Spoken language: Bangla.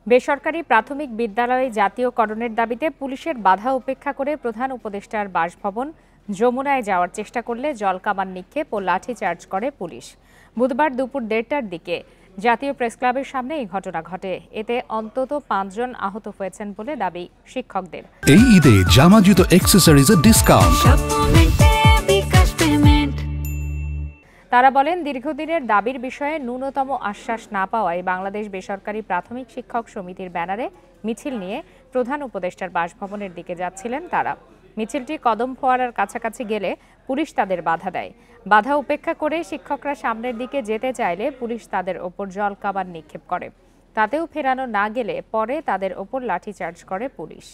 বেসরকারি প্রাথমিক বিদ্যালয়ে জাতীয়করণের দাবিতে পুলিশের বাধা উপেক্ষা করে প্রধান উপদেষ্টার বাসভবন যমুনায় যাওয়ার চেষ্টা করলে জলকামান নিক্ষেপ ও লাঠিচার্জ করে পুলিশ। বুধবার দুপুর 1:30টার দিকে জাতীয় প্রেসক্লাবের সামনে এই ঘটনা ঘটে। এতে অন্তত 5 জন আহত হয়েছেন বলে দাবি শিক্ষকদের। এই ঈদে জামা জুতো অ্যাকসেসরিজের ডিসকাউন্ট। তারা বলেন, দীর্ঘদিনের দাবির বিষয়ে ন্যূনতম আশ্বাস না পাওয়ায় বাংলাদেশ বেসরকারি প্রাথমিক শিক্ষক সমিতির ব্যানারে মিছিল নিয়ে প্রধান উপদেষ্টার বাসভবনের দিকে যাচ্ছিলেন তারা। মিছিলটি কদম ফোয়ারার কাছাকাছি গেলে পুলিশ তাদের বাধা দেয়। বাধা উপেক্ষা করে শিক্ষকরা সামনের দিকে যেতে চাইলে পুলিশ তাদের ওপর জলকামান নিক্ষেপ করে। তাতেও ফেরানো না গেলে পরে তাদের ওপর লাঠিচার্জ করে পুলিশ।